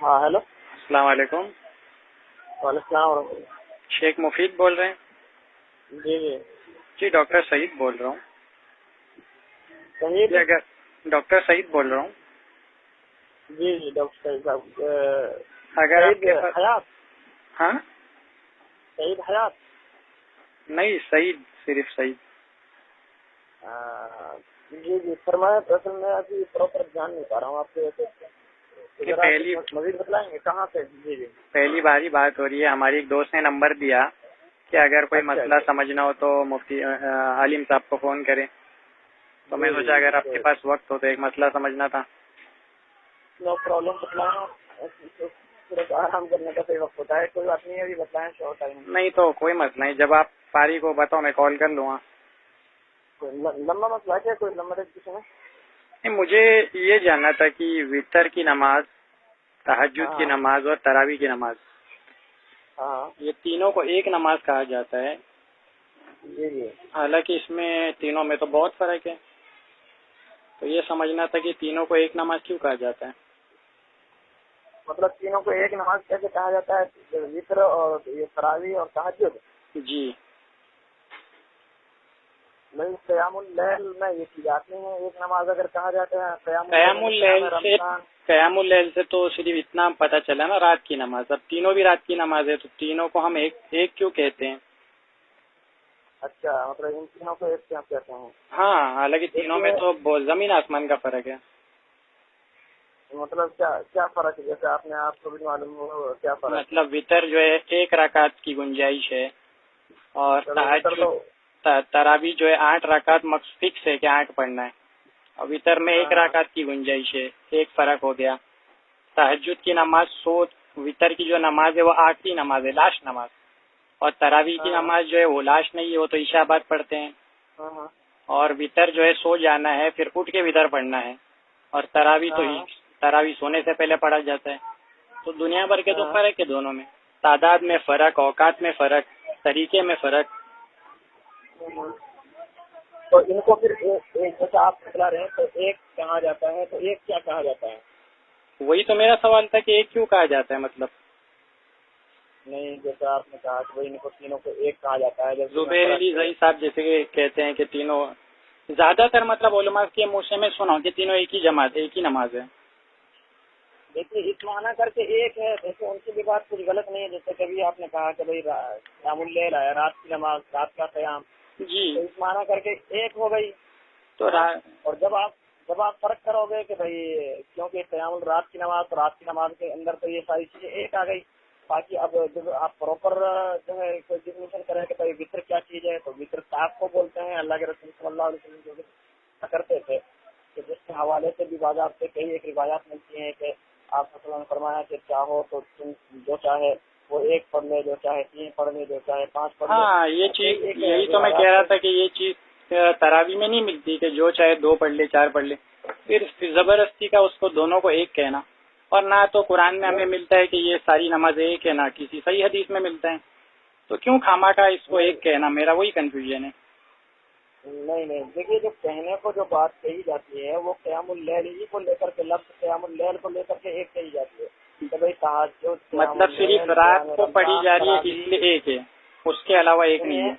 ہاں ہیلو. السلام علیکم. وعلیکم السلام ورحمۃ اللہ. شیخ مفید بول رہے ہیں؟ جی ڈاکٹر سعید بول رہا ہوں. سعید. ڈاکٹر سعید بول رہا ہوں. جی ڈاکٹر سعید صاحب. اگر آپ سعید کے پاس حیات. ہاں سعید حیات. نہیں، سعید، صرف سعید. جی فرمائیں. اصل میں ابھی پراپر جان نہیں پا رہا ہوں آپ سے. مزید بتلائیں گے کہاں سے؟ جی پہلی بار ہی بات ہو رہی ہے. ہماری ایک دوست نے نمبر دیا کہ اگر کوئی مسئلہ سمجھنا ہو تو مفتی عالم صاحب کو فون کریں. تو میں سوچا اگر آپ کے پاس وقت ہو تو ایک مسئلہ سمجھنا تھا. No problem. بتلائیں. آرام کرنے کا صحیح وقت ہوتا ہے. کوئی بات نہیں ہے. ابھی بتلائیں. شارٹ ٹائم نہیں تو کوئی مسئلہ نہیں. جب آپ فارغ ہو بتاؤ، میں کال کر لوں گا. لمبا مسئلہ ہے. کوئی لمبا ڈسکشن ہے؟ نہیں، مجھے یہ جاننا تھا کہ وتر کی نماز، تہجد کی نماز اور تراویح کی نماز، یہ تینوں کو ایک نماز کہا جاتا ہے. جی حالانکہ اس میں تینوں میں تو بہت فرق ہے. تو یہ سمجھنا تھا کہ تینوں کو ایک نماز کیوں کہا جاتا ہے. مطلب تینوں کو ایک نماز کیسے کہا جاتا ہے؟ وتر اور یہ تراویح اور تہجد. جی نہیں، قیام اللیل میں یہ چیز آتی ہیں. ایک نماز اگر کہا جاتا ہے قیام اللیل سے تو صرف اتنا پتہ چلا نا، رات کی نماز. اب تینوں بھی رات کی نماز ہے تو تینوں کو ہم ایک کیوں کہتے ہیں؟ اچھا، مطلب ان تینوں کو ایک کیا کہتے ہیں؟ ہاں، حالانکہ تینوں میں تو بہت زمین آسمان کا فرق ہے. مطلب کیا فرق ہے؟ جیسے آپ نے آپ کو بھی معلوم ہو کیا فرق؟ مطلب وتر جو ہے ایک رکعت کی گنجائش ہے، اور تراویح جو ہے 8 رکعت فکس ہے کہ 8 پڑھنا ہے. اور وتر میں 1 رکعت کی گنجائش ہے. ایک فرق ہو گیا. تہجد کی نماز وتر کی جو نماز ہے وہ آخری نماز ہے، لاسٹ نماز. اور تراویح کی نماز جو ہے وہ لاسٹ نہیں ہے، وہ تو عشاء بعد پڑھتے ہیں. اور وتر جو ہے سو جانا ہے، پھر اٹھ کے وتر پڑھنا ہے. اور تراویح سونے سے پہلے پڑھا جاتا ہے. تو دنیا بھر کے تو فرق ہے دونوں میں. تعداد میں فرق، اوقات میں فرق، طریقے میں فرق. تو ان کو پھر جیسا آپ بتلا رہے ہیں تو ایک کہا جاتا ہے، تو ایک کیا کہا جاتا ہے؟ وہی تو میرا سوال تھا کہ ایک کیوں کہا جاتا ہے. مطلب نہیں، جیسا آپ نے کہا کہ ان کو تینوں کو ایک کہا جاتا ہے. زبیر علی زئی صاحب جیسے کہ کہتے ہیں کہ تینوں، زیادہ تر مطلب علماء کے منہ سے میں سنا ہوں کہ تینوں ایک ہی جماعت ہے، ایک ہی نماز ہے. دیکھیے، اس معنی کر کے ایک ہے. دیکھیے ان کی بھی بات کچھ غلط نہیں ہے. جیسے کبھی آپ نے کہا کہ بھائی قیام اللیل ہے، رات کی نماز، رات کا قیام. جی، تو اس معنی کر کے ایک ہو گئی. تو اور جب آپ فرق کرو گے کہ بھائی کیونکہ قیام رات کی نماز، تو رات کی نماز کے اندر تو یہ ساری چیزیں ایک آ گئی. باقی اب جب آپ پراپر جو ہے کوئی ڈیفینیشن کریں کہ بھائی وتر کیا چیز ہے، تو وتر صاحب کو بولتے ہیں. اللہ کے رسول صلی اللہ علیہ وسلم جو کرتے تھے کہ جس کے حوالے سے بھی بازار سے کئی ایک روایات ملتی ہیں کہ آپ نے فرمایا کہ چاہو تو تم جو چاہے وہ ایک پڑھ لے، جو چاہے 3 پڑھ لے، جو چاہے 5 پڑھ لے. ہاں، یہ چیز یہی تو میں کہہ رہا تھا کہ یہ چیز تراویح میں نہیں ملتی کہ جو چاہے 2 پڑھ لے، 4 پڑھ لے. پھر زبردستی کا اس کو دونوں کو ایک کہنا. اور نہ تو قرآن میں ہمیں ملتا ہے کہ یہ ساری نماز ایک ہے، نہ کسی صحیح حدیث میں ملتا ہے. تو کیوں خامہ کا اس کو ایک کہنا؟ میرا وہی کنفیوژن ہے. نہیں، دیکھیے جو کہنے کو جو بات کہی جاتی ہے وہ قیام اللیل ہی کو لے کر کے، لفظ قیام اللیل کو لے کر کے ایک کہی جاتی ہے کہ بھائی تہجد مطلب صرف رات کو پڑھی جا رہی ہے اس لیے ایک ہے، اس کے علاوہ ایک نہیں ہے.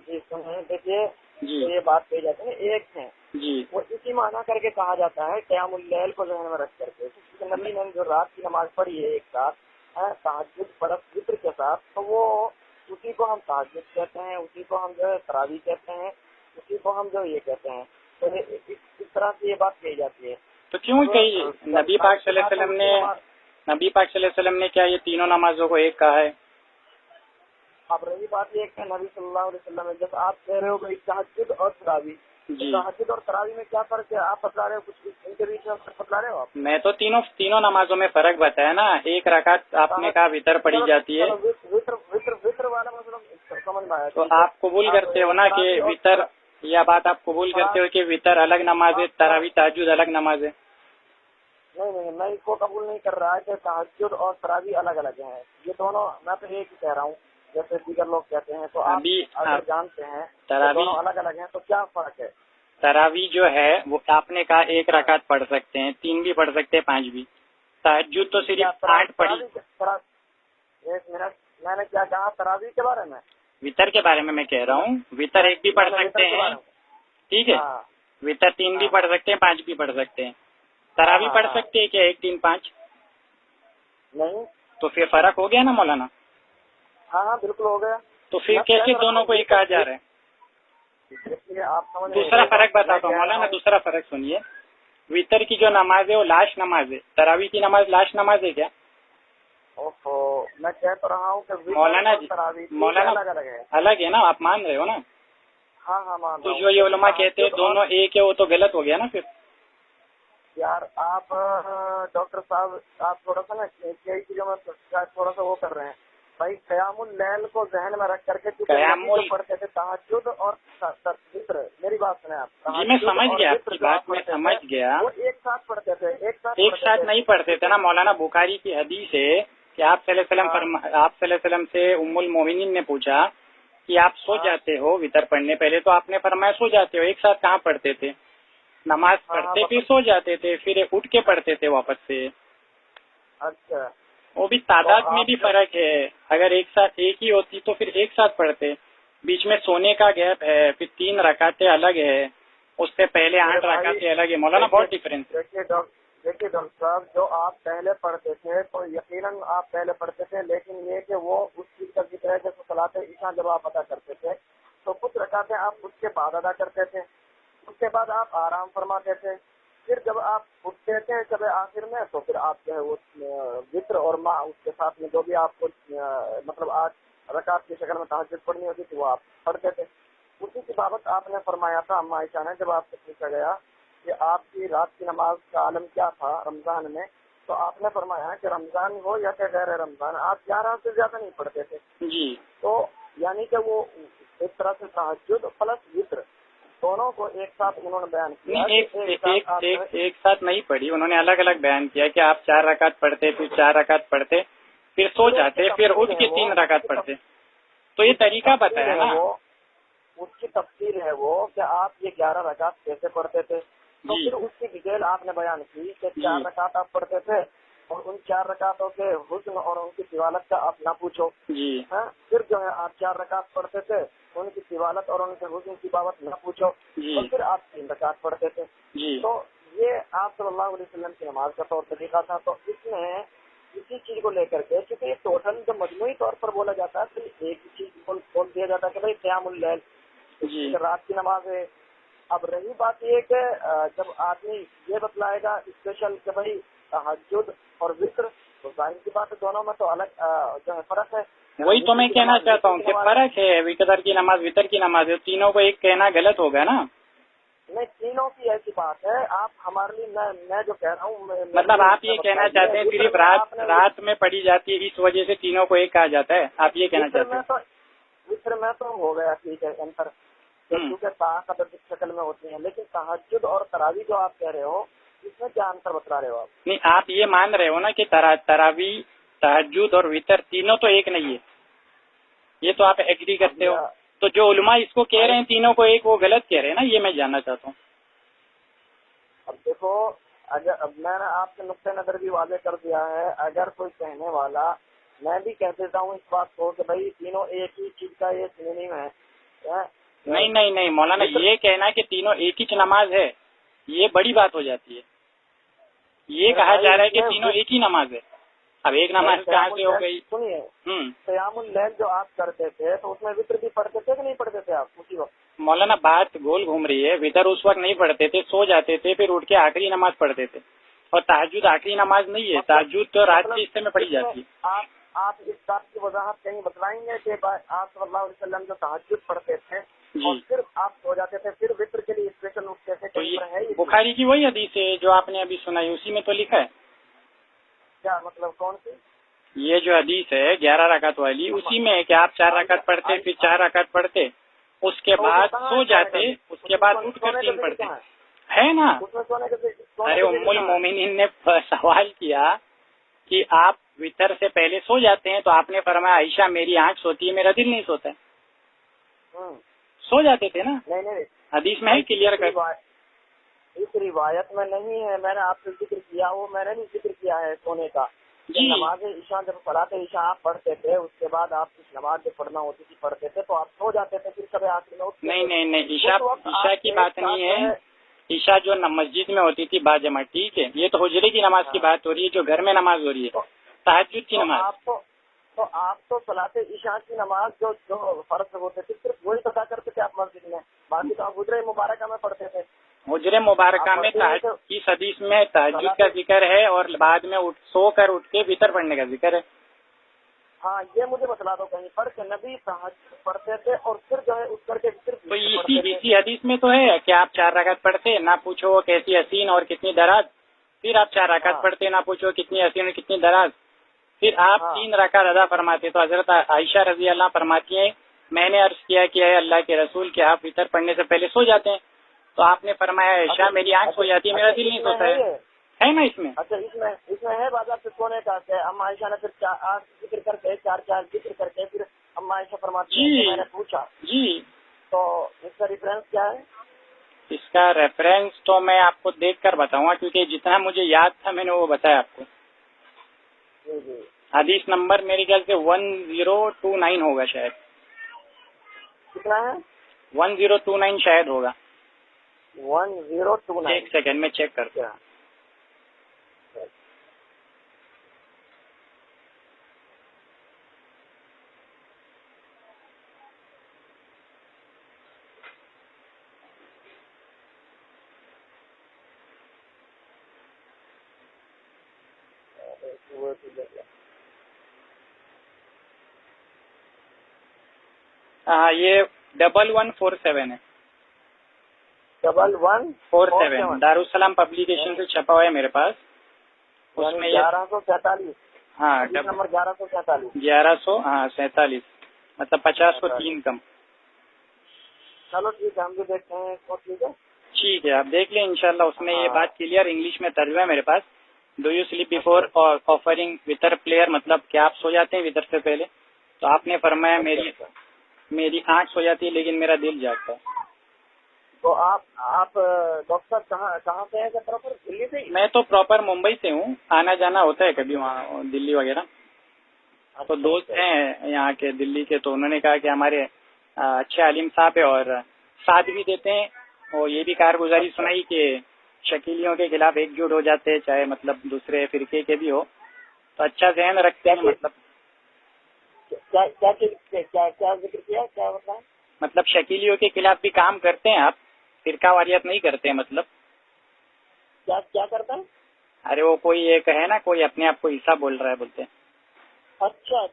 جی سنیں، دیکھیے جی، یہ بات کہی جاتی ہے ایک ہے. جی، وہ اسی معنی کر کے کہا جاتا ہے قیام اللیل کو ذہن میں رکھ کر کے. نبی نے جو رات کی نماز پڑھی ہے ایک ساتھ تہجد برس ذکر کے ساتھ، تو وہ اسی کو ہم تہجد کہتے ہیں، اسی کو ہم جو ہے تراویح کہتے ہیں، اسی کو ہم جو یہ کہتے ہیں. تو اس طرح سے یہ بات کہی جاتی ہے. تو کیوں کہی نبی پاک صلی اللہ علیہ وسلم نے کیا یہ تینوں نمازوں کو ایک کہا ہے؟ اب رہی بات یہ کہ نبی صلی اللہ علیہ وسلم نے جب آپ کہہ رہے ہو کہ تہجد اور تراویح، تہجد اور تراویح میں کیا فرق ہے؟ آپ بتلا رہے ہو کچھ ان کے بیچ میں بتلا رہے ہو آپ؟ میں تو تینوں نمازوں میں فرق بتایا نا. 1 رکعت آپ نے کہا وتر پڑھی جاتی ہے، وتر والا مطلب سمجھ میں آیا. تو آپ قبول کرتے ہو نا کہ وتر، یا بات آپ قبول کرتے ہو کہ وتر الگ نماز ہے، تراویح تہجد الگ نماز ہے؟ نہیں، میں اس کو قبول نہیں کر رہا کہ تہجد اور تراویح الگ الگ ہیں. یہ دونوں میں تو ایک ہی کہہ رہا ہوں جیسے دیگر لوگ کہتے ہیں. تو آپ اگر جانتے ہیں دونوں الگ الگ ہیں تو کیا فرق ہے؟ تراویح جو ہے وہ آپ نے کہا 1 رکعت پڑھ سکتے ہیں، 3 بھی پڑھ سکتے ہیں، 5 بھی. تہجد تو صرف 8 پڑھی. ایک منٹ، میں نے کیا کہا تراویح کے بارے میں؟ وطر کے بارے میں کہہ رہا ہوں. وطر ایک بھی پڑھ سکتے ہیں، ٹھیک ہے. وطر 3 بھی پڑھ سکتے ہیں، 5 بھی پڑھ سکتے ہیں. تراویح پڑھ سکتے ہیں کیا 1 3 5؟ نہیں. تو پھر فرق ہو گیا نا مولانا. ہاں بالکل ہو گیا. تو پھر کیسے دونوں کو ایک کہا جا رہا ہے؟ دوسرا فرق بتاتا ہوں مولانا، دوسرا فرق سنیے. وطر کی جو نماز ہے وہ لاش نماز ہے، تراویح کی نماز لاش نماز ہے کیا؟ میں کہہ تو رہا ہوں کہ مولانا جی، مولانا الگ ہے نا، آپ مان رہے ہو نا. ہاں مان. تو جو یہ علماء کہتے ہیں دونوں ایک ہے وہ تو غلط ہو گیا نا پھر. یار آپ ڈاکٹر صاحب آپ تھوڑا سا نا کئی چیزوں میں تھوڑا سا وہ کر رہے ہیں بھائی. قیام اللیل کو ذہن میں رکھ کر کے پڑھتے تھے تہجد اور وطر. میری بات سنیں آپ. جی میں سمجھ گیا آپ کی بات، میں سمجھ گیا. وہ ایک ساتھ پڑھتے تھے، ایک ساتھ نہیں پڑھتے تھے نا مولانا. بخاری کی حدیث ہے کہ آپ صلی اللہ علیہ وسلم سے ام المومنین نے پوچھا کہ آپ سو جاتے ہو وطر پڑھنے پہلے، تو آپ نے فرمایا سو جاتے ہو. ایک ساتھ کہاں پڑھتے تھے؟ نماز پڑھتے پھر سو جاتے تھے، پھر اٹھ کے پڑھتے تھے واپس سے. اچھا وہ بھی تعداد میں بھی فرق ہے. اگر ایک ساتھ ایک ہی ہوتی تو پھر ایک ساتھ پڑھتے. بیچ میں سونے کا گیپ ہے، پھر 3 رکعتیں الگ ہے، اس سے پہلے 8 رکعتیں الگ ہے. مولانا بہت ڈفرینس. دیکھیے ڈاکٹر صاحب، جو آپ پہلے پڑھتے تھے تو یقیناً آپ پہلے پڑھتے تھے، لیکن یہ کہ وہ اس چیز کا ذکر ہے جیسے صلاۃ عشاء جب آپ ادا کرتے تھے تو کچھ رکعتیں آپ اس کے بعد ادا کرتے تھے، اس کے بعد آپ آرام فرماتے تھے. پھر جب آپ اٹھتے تھے جب آخر میں تو پھر آپ جو ہے وہ وطر اور اس کے ساتھ میں جو بھی آپ کو مطلب 8 رکعت کی شکل میں تہجد پڑھنی ہوتی تھی وہ آپ پڑھتے تھے. اسی کی بابت آپ نے فرمایا تھا اما عائشہ نے، جب آپ سے پوچھا گیا کہ آپ کی رات کی نماز کا عالم کیا تھا رمضان میں، تو آپ نے فرمایا کہ رمضان ہو یا کہ غیر رمضان آپ 11 سے زیادہ نہیں پڑھتے تھے. جی تو یعنی کہ وہ ایک طرح سے تہجد پلس وطر دونوں کو ایک ساتھ انہوں نے بیان کیا. ایک ساتھ نہیں پڑھی، انہوں نے الگ الگ بیان کیا کہ آپ 4 رکعت پڑھتے، پھر 4 رکعت پڑھتے، پھر سو جاتے، پھر اٹھ کے 3 رکعت پڑھتے. تو یہ طریقہ بتایا نا. اس کی تفصیل ہے وہ کہ آپ یہ 11 رکعت کیسے پڑھتے تھے. تو پھر اس کی ڈیٹیل آپ نے بیان کی کہ 4 رکعت آپ پڑھتے تھے اور ان 4 رکعتوں کے حسن اور ان کی طوالت کا آپ نہ پوچھو. پھر جو ہے آپ 4 رکعت پڑھتے تھے، ان کی طوالت اور ان کے حسن کی بابت نہ پوچھو، اور پھر آپ 3 رکعت پڑھتے تھے. تو یہ آپ صلی اللہ علیہ وسلم کی نماز کا طور طریقہ تھا. تو اس میں اسی چیز کو لے کر کے چونکہ یہ ٹوٹل جو مجموعی طور پر بولا جاتا ہے تو ایک ہی چیز بول دیا جاتا ہے کہ بھائی قیام اللیل رات کی نماز ہے. اب رہی بات یہ کہ جب آدمی یہ بتلائے گا اسپیشل کہ بھائی تہجد اور وطر، تو ظاہر کی بات ہے دونوں میں تو الگ جو ہے فرق ہے. وہی تو میں کہنا چاہتا ہوں کہ فرق ہے. وطر کی نماز وطر کی نماز ہے، تینوں کو ایک کہنا غلط ہوگا نا. نہیں، تینوں کی ایسی بات ہے. آپ ہمارے لیے میں جو کہہ رہا ہوں مطلب آپ یہ کہنا چاہتے ہیں صرف رات میں پڑھی جاتی ہے اس وجہ سے تینوں کو ایک کہا جاتا ہے، آپ یہ کہنا چاہتے ہیں؟ وطر میں تو ہو گیا ٹھیک ہے انتر، کیونکہ قدر کی شکل میں ہوتی ہیں، لیکن تہجد اور تراویح جو آپ کہہ رہے ہو اس میں کیا انتر بتلا رہے ہو آپ؟ نہیں، آپ یہ مان رہے ہو نا کہ تراویح تہجد اور وطر تینوں تو ایک نہیں ہے، یہ تو آپ ایگری کرتے ہو. تو جو علماء اس کو کہہ رہے ہیں تینوں کو ایک، وہ غلط کہہ رہے ہیں نا، یہ میں جاننا چاہتا ہوں. اب دیکھو، اگر میں نے آپ کے نقطۂ نظر بھی واضح کر دیا ہے. اگر کوئی کہنے والا، میں بھی کہہ دیتا ہوں اس بات کو کہ بھائی تینوں ایک ہی چیز کا یہ سنونیم ہے. نہیں مولانا، یہ کہنا کہ تینوں ایک ہی نماز ہے یہ بڑی بات ہو جاتی ہے. یہ کہا جا رہا ہے کہ تینوں ایک ہی نماز ہے. اب ایک نماز کہاں سے ہو گئی؟ سنیے، قیام اللیل جو آپ کرتے تھے تو اس میں وطر بھی پڑھتے تھے کہ نہیں پڑھتے تھے آپ اسی وقت؟ مولانا بات گول گھوم رہی ہے. وطر اس وقت نہیں پڑھتے تھے، سو جاتے تھے، پھر اٹھ کے آخری نماز پڑھتے تھے. اور تہجد آخری نماز نہیں ہے، تہجد تو رات کے حصے میں پڑھی جاتی ہے. آپ اس بات کی وضاحت کہیں بتلائیں گے کہ آپ صلی اللہ علیہ وسلم جو تہجد پڑھتے تھے اور پھر آپ سو جاتے تھے، پھر وطر کے لیے اسپیشل اٹھتے تھے؟ تو یہ بخاری کی وہی حدیث ہے جو آپ نے ابھی سنائی، اسی میں تو لکھا ہے. کیا مطلب کون سی؟ یہ جو حدیث ہے 11 رکعت والی، اسی میں ہے کہ آپ 4 رکعت پڑھتے، پھر 4 رکعت پڑھتے، اس کے بعد سو جاتے، اس کے بعد اٹھ کر 3 پڑھتے ہے نا. ارے ام المومنین نے سوال کیا کہ آپ وطر سے پہلے سو جاتے ہیں، تو آپ نے فرمایا عائشہ میری آنکھ سوتی ہے، میرا دل نہیں سوتا ہے. سو جاتے تھے نا، نہیں حدیث میں ہے کلیئر کر. اس روایت میں نہیں ہے. میں نے آپ سے ذکر کیا, وہ میں نے بھی ذکر کیا ہے سونے کا. نماز عشاء جب صلاۃ عشاء آپ پڑھتے تھے, اس کے بعد آپ کچھ نماز جو پڑھنا ہوتی تھی پڑھتے تھے, تو آپ سو جاتے تھے, پھر کبھی آخر میں اٹھتے. نہیں, عشاء کی بات نہیں ہے. عشاء جو مسجد میں ہوتی تھی باجمع, ٹھیک ہے, یہ تو حجرے کی نماز کی بات ہو رہی ہے, جو گھر میں نماز ہو رہی ہے تہجد کی نماز. تو آپ تو صلاۃ عشاء کی نماز جو فرض ہوتے تھے صرف وہی ادا کرتے تھے آپ مسجد میں, باقی تو آپ حجرے مبارکہ میں پڑھتے تھے. حجرے مبارکہ میں اس حدیث میں تہجد کا ذکر ہے, اور بعد میں سو کر اٹھ کے وتر پڑھنے کا ذکر ہے. ہاں, یہ مجھے بتلا دو کہیں پر کہ نبی تہجد پڑھتے تھے اور پھر جو ہے اس کر کے صرف تو اسی حدیث میں تو ہے کہ آپ 4 رکعت پڑھتے, نہ پوچھو وہ کیسی حسین اور کتنی دراز, پھر آپ 4 رکعت پڑھتے, نہ پوچھو کتنی حسین اور کتنی دراز, پھر آپ 3 رکعت ادا فرماتے. تو حضرت عائشہ رضی اللہ فرماتی ہیں, میں نے عرض کیا کہ اے اللہ کے رسول, کہ آپ وتر پڑھنے سے پہلے سو جاتے ہیں؟ تو آپ نے فرمایا عائشہ میری آنکھ سو جاتی ہے, میرا دل نہیں سوتا ہے نا اس میں. اچھا, اس میں ہے بازار سے سونے کا کہ اما عائشہ نے پھر 8 ذکر کر کے 4 ذکر کر کے پھر اما عائشہ فرماتی ہیں, میں نے پوچھا جی, تو اس کا ریفرنس کیا ہے؟ اس کا ریفرنس تو میں آپ کو دیکھ کر بتاؤں گا, کیونکہ جتنا مجھے یاد تھا میں نے وہ بتایا آپ کو. جی, حدیث نمبر میرے خیال سے 1029 ہوگا شاید. کتنا ہے؟ 1029 شاید ہوگا. 1029. ایک سیکنڈ میں چیک کرتا ہوں. ہاں, یہ 1147 ہے. 1147 دارالسلام پبلیکیشن سے چھپا ہوا ہے میرے پاس. اس میں 1147. ہاں, نمبر 1147. 1147 مطلب 50 کو 3 کم. چلو ٹھیک ہے, ہم بھی دیکھتے ہیں. ٹھیک ہے, ٹھیک ہے, آپ دیکھ لیں انشاءاللہ. اس میں یہ بات کلیئر انگلش میں ترجمہ ہے میرے پاس. Do you sleep before offering وتر پلیئر, مطلب کہ آپ سو جاتے ہیں وتر سے پہلے. تو آپ نے فرمایا میری آنکھ سو جاتی ہے لیکن میرا دل جاگتا ہے. تو آپ ڈاکٹر کہاں سے ہیں پراپر؟ دلی سے؟ میں تو پراپر ممبئی سے ہوں, آنا جانا ہوتا ہے کبھی وہاں دلی وغیرہ. تو دوست ہیں یہاں کے دلی کے, تو انہوں نے کہا کہ ہمارے اچھے عالم صاحب ہیں اور ساتھ بھی دیتے ہیں, اور یہ بھی کارگزاری سنائی کہ شکیلیوں کے خلاف ایک جٹ ہو جاتے ہیں, چاہے مطلب دوسرے فرقے کے بھی ہو, تو اچھا ذہن رکھتے ہیں. مطلب کیا ذکر کیا, کیا مطلب شکیلیوں کے خلاف بھی کام کرتے ہیں آپ, فرقہ واریت نہیں کرتے. مطلب کیا کرتا ہے؟ ارے وہ کوئی ایک ہے نا, کوئی اپنے آپ کو عیسیٰ بول رہا ہے بولتے ہیں. اچھا.